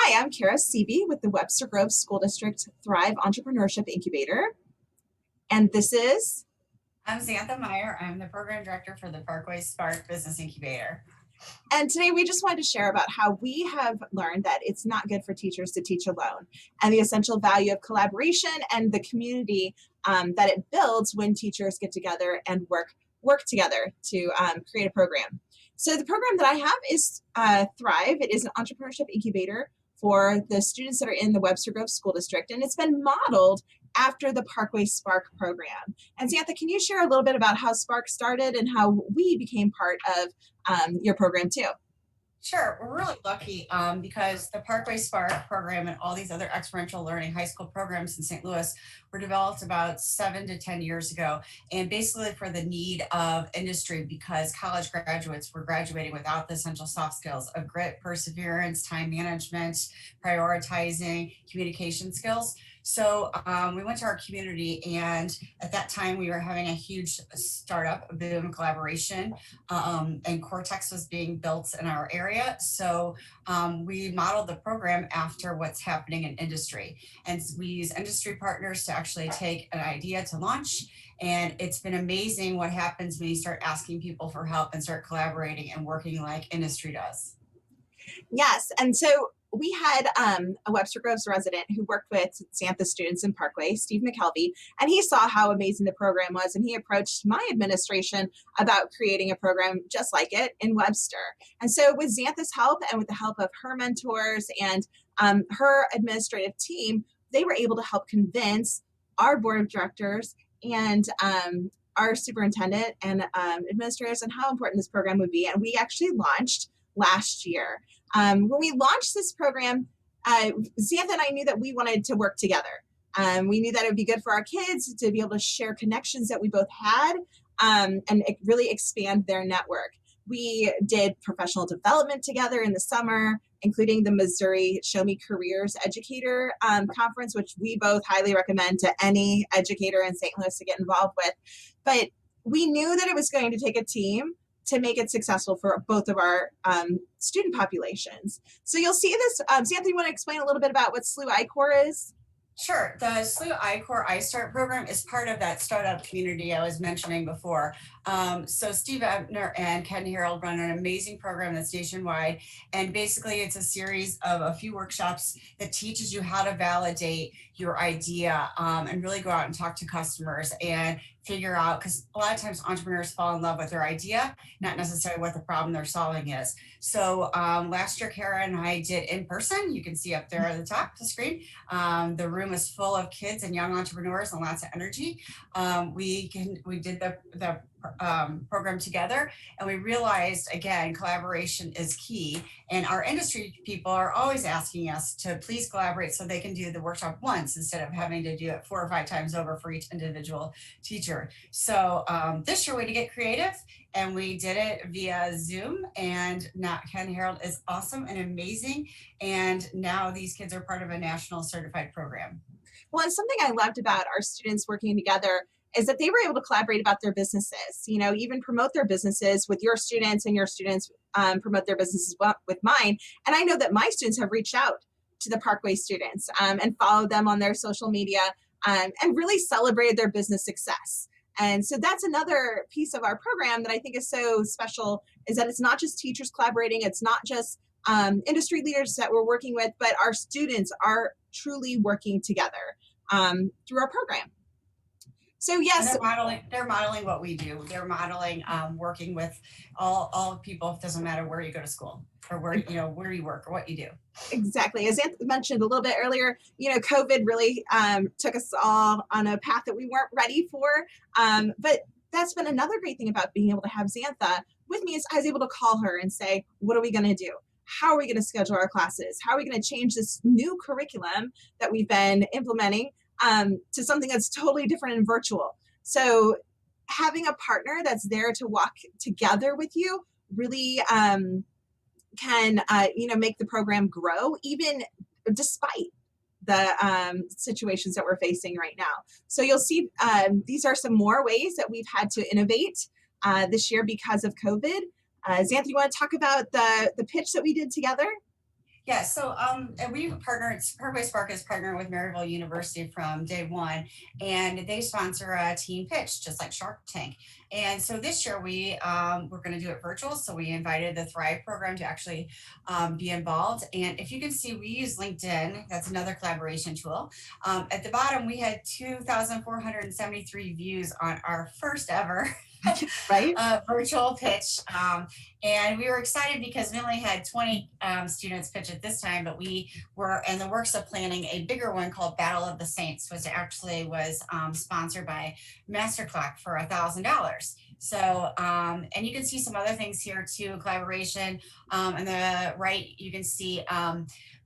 Hi, I'm Kara Siebe with the Webster Grove School District Thrive Entrepreneurship Incubator. And this is, I'm Xanthe Meyer. I'm the program director for the Parkway Spark Business Incubator. and today we just wanted to share about how we have learned that it's not good for teachers to teach alone and the essential value of collaboration and the community that it builds when teachers get together and work together to create a program. So the program that I have is Thrive. It is an entrepreneurship incubator for the students that are in the Webster Grove School District, and it's been modeled after the Parkway Spark program. And Xanthe, can you share a little bit about how Spark started and how we became part of your program too? Sure, we're really lucky because the Parkway Spark program and all these other experiential learning high school programs in St. Louis were developed about 7 to 10 years ago. And basically for the need of industry because college graduates were graduating without the essential soft skills of grit, perseverance, time management, prioritizing, communication skills. So we went to our community, and at that time we were having a huge startup, a boom collaboration, and Cortex was being built in our area. So we modeled the program after what's happening in industry. And we use industry partners to actually take an idea to launch. And it's been amazing what happens when you start asking people for help and start collaborating and working like industry does. Yes, and so we had a Webster Groves resident who worked with Xanthe students in Parkway, Steve McKelvey, and he saw how amazing the program was, and he approached my administration about creating a program just like it in Webster. And so with Xanthe's help and with the help of her mentors and her administrative team, they were able to help convince our board of directors and our superintendent and administrators on how important this program would be. And we actually launched last year. When we launched this program, Xanthe and I knew that we wanted to work together. We knew that it would be good for our kids to be able to share connections that we both had and really expand their network. We did professional development together in the summer, including the Missouri Show Me Careers Educator Conference, which we both highly recommend to any educator in St. Louis to get involved with. But we knew that it was going to take a team to make it successful for both of our student populations. So you'll see this. Xanthe, you want to explain a little bit about what SLU I-Corps is? Sure. The SLU I-Corps iStart program is part of that startup community I was mentioning before. So Steve Ebner and Ken Harold run an amazing program that's nationwide. And basically it's a series of a few workshops that teaches you how to validate your idea and really go out and talk to customers and figure out, because a lot of times entrepreneurs fall in love with their idea, not necessarily what the problem they're solving is. So last year, Kara and I did in person. You can see up there at the top of the screen. The room is full of kids and young entrepreneurs and lots of energy. We did the program together, and we realized again collaboration is key, and our industry people are always asking us to please collaborate so they can do the workshop once instead of having to do it 4 or 5 times over for each individual teacher. So this year we had to get creative, and we did it via Zoom, and now Ken Harold is awesome and amazing, and now these kids are part of a national certified program. Well, and something I loved about our students working together is that they were able to collaborate about their businesses, even promote their businesses with your students, and your students promote their businesses with mine. And I know that my students have reached out to the Parkway students and followed them on their social media and really celebrated their business success. And so that's another piece of our program that I think is so special, is that it's not just teachers collaborating, it's not just industry leaders that we're working with, but our students are truly working together through our program. So And yes, they're modeling what we do. They're modeling working with all people. It doesn't matter where you go to school or where you work or what you do. exactly. As Anthony mentioned a little bit earlier, COVID really took us all on a path that we weren't ready for. But that's been another great thing about being able to have Xanthe with me, is I was able to call her and say, what are we going to do? How are we going to schedule our classes? How are we going to change this new curriculum that we've been implementing to something that's totally different and virtual? So having a partner that's there to walk together with you really can make the program grow, even despite the situations that we're facing right now. So you'll see these are some more ways that we've had to innovate this year because of COVID. Xanthe, you want to talk about the pitch that we did together? Yeah, so and we've partnered, Parkway Spark has partnered with Maryville University from day one, and they sponsor a team pitch, just like Shark Tank. And so this year we're going to do it virtual. So we invited the Thrive program to actually be involved. And if you can see, we use LinkedIn. That's another collaboration tool. At the bottom, we had 2,473 views on our first ever Right? virtual pitch. And we were excited because we only had 20 students pitch at this time, but we were in the works of planning a bigger one called Battle of the Saints, which actually was sponsored by Masterclock for $1,000. So, and you can see some other things here too, collaboration. On the right, you can see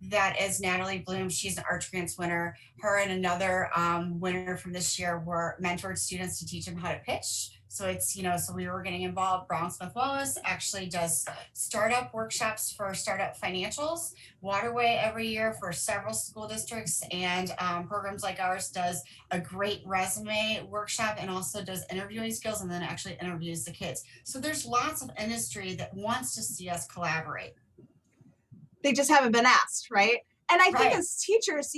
that is Natalie Bloom. She's an Arch Grants winner. Her and another winner from this year were mentored students to teach them how to pitch. So it's, so we were getting involved. Brown Smith Wallace actually does startup workshops for startup financials. Waterway every year for several school districts, and programs like ours does a great resume workshop and also does interviewing skills and then actually interviews the kids. So there's lots of industry that wants to see us collaborate. They just haven't been asked, right? And I think Right. as teachers,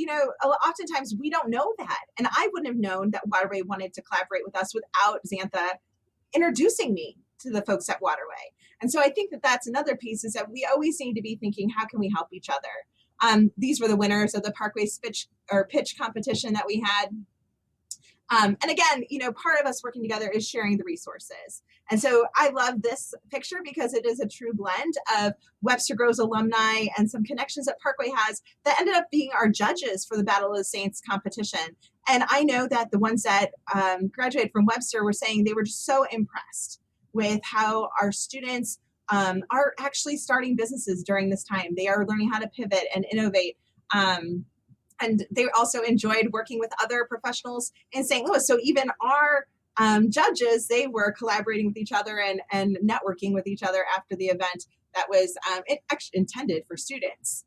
oftentimes we don't know that. And I wouldn't have known that Waterway wanted to collaborate with us without Xanthe introducing me to the folks at Waterway. And so I think that that's another piece, is that we always need to be thinking, how can we help each other? These were the winners of the Parkway pitch competition that we had. And again, part of us working together is sharing the resources. And so I love this picture because it is a true blend of Webster Groves alumni and some connections that Parkway has that ended up being our judges for the Battle of the Saints competition. And I know that the ones that graduated from Webster were saying they were just so impressed with how our students are actually starting businesses during this time. They are learning how to pivot and innovate. And they also enjoyed working with other professionals in St. Louis. So even our judges, they were collaborating with each other and networking with each other after the event that was actually intended for students.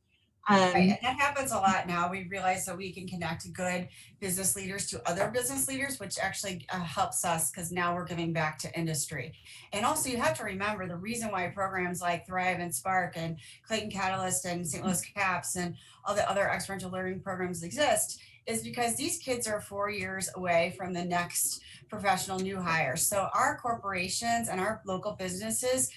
Right, and that happens a lot now. We realize that we can connect good business leaders to other business leaders, which actually helps us because now we're giving back to industry. And also, you have to remember the reason why programs like Thrive and Spark and Clayton Catalyst and St. Louis CAPS and all the other experiential learning programs exist is because these kids are 4 years away from the next professional new hire. So our corporations and our local businesses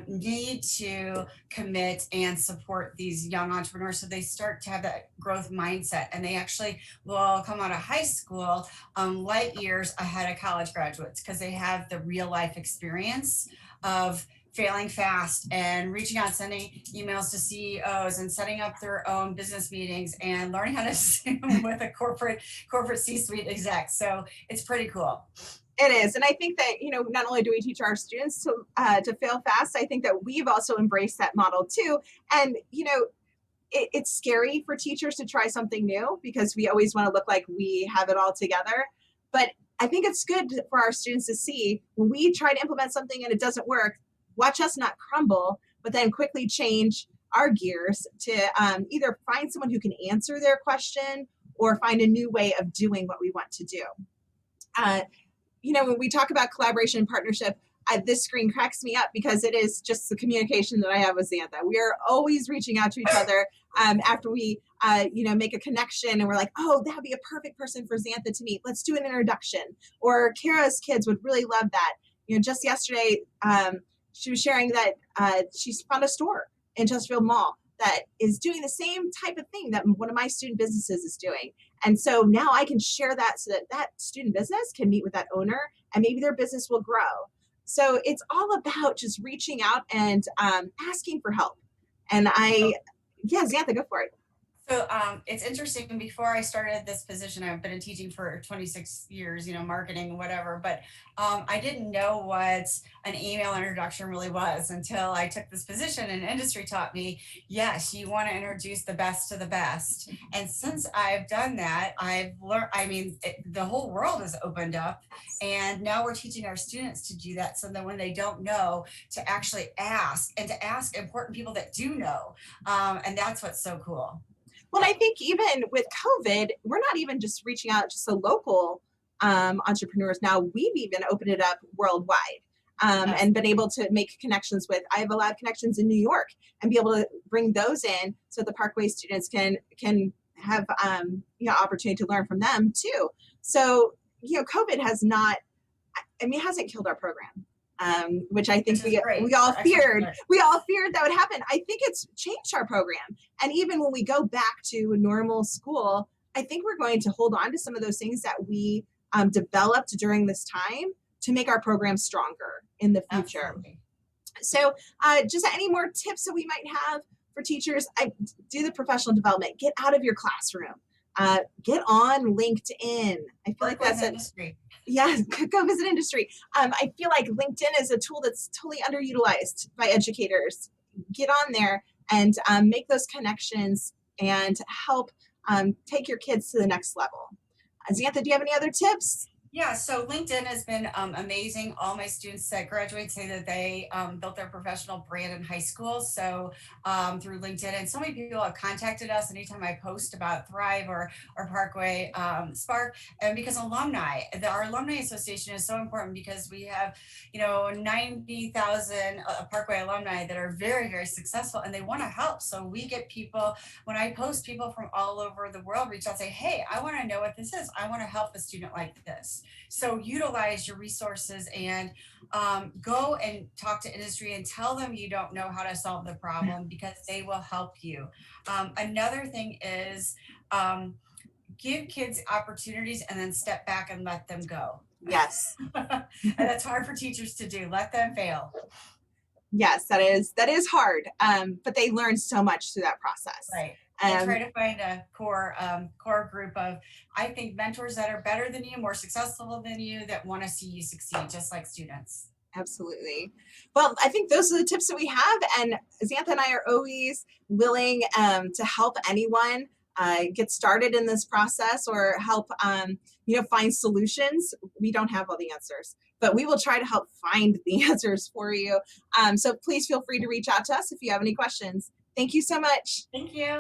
need to commit and support these young entrepreneurs so they start to have that growth mindset, and they actually will come out of high school light years ahead of college graduates because they have the real life experience of failing fast and reaching out, sending emails to CEOs and setting up their own business meetings and learning how to Zoom with a corporate C-suite exec. So it's pretty cool. It is. And I think that, not only do we teach our students to fail fast, I think that we've also embraced that model too. And, it's scary for teachers to try something new because we always want to look like we have it all together. But I think it's good for our students to see when we try to implement something and it doesn't work, watch us not crumble, but then quickly change our gears to either find someone who can answer their question or find a new way of doing what we want to do. When we talk about collaboration and partnership, this screen cracks me up because it is just the communication that I have with Xanthe. We are always reaching out to each other after we, make a connection and we're like, oh, that would be a perfect person for Xanthe to meet. Let's do an introduction. Or Kara's kids would really love that. Just yesterday, she was sharing that she's found a store in Chesterfield Mall that is doing the same type of thing that one of my student businesses is doing. And so now I can share that so that student business can meet with that owner and maybe their business will grow. So it's all about just reaching out and asking for help. And Xanthe, go for it. So it's interesting. Before I started this position, I've been in teaching for 26 years, marketing, whatever. But I didn't know what an email introduction really was until I took this position. And industry taught me, yes, you want to introduce the best to the best. And since I've done that, I've learned. The whole world has opened up, and now we're teaching our students to do that, so that when they don't know, to actually ask and to ask important people that do know. And that's what's so cool. Well, I think even with COVID, we're not even just reaching out just to local entrepreneurs now. We've even opened it up worldwide. Yes. and been able to make connections with. I have a lot of connections in New York and be able to bring those in so the Parkway students can have opportunity to learn from them too. So COVID has not, I mean, it hasn't killed our program, which I think Which is great. we all Excellent. feared. We all feared that would happen. I think it's changed our program. And even when we go back to normal school, I think we're going to hold on to some of those things that we developed during this time to make our program stronger in the future. Absolutely. So just any more tips that we might have for teachers? Do the professional development. Get out of your classroom. Get on LinkedIn. I feel like that's industry. Yeah, go visit industry. I feel like LinkedIn is a tool that's totally underutilized by educators. Get on there and make those connections and help take your kids to the next level. Xanthe, do you have any other tips? Yeah, so LinkedIn has been amazing. All my students that graduate say that they built their professional brand in high school. So through LinkedIn, and so many people have contacted us anytime I post about Thrive or Parkway Spark, and because our alumni association is so important because we have 90,000 Parkway alumni that are very, very successful and they want to help. So we get people, when I post, people from all over the world reach out and say, hey, I want to know what this is. I want to help a student like this. So utilize your resources and go and talk to industry and tell them you don't know how to solve the problem because they will help you. Another thing is give kids opportunities and then step back and let them go. Yes. And that's hard for teachers to do. Let them fail. Yes, that is hard. But they learn so much through that process. Right. And try to find a core group of, I think, mentors that are better than you, more successful than you, that want to see you succeed, just like students. Absolutely. Well, I think those are the tips that we have. And Xanthe and I are always willing to help anyone get started in this process or help, find solutions. We don't have all the answers, but we will try to help find the answers for you. So please feel free to reach out to us if you have any questions. Thank you so much. Thank you.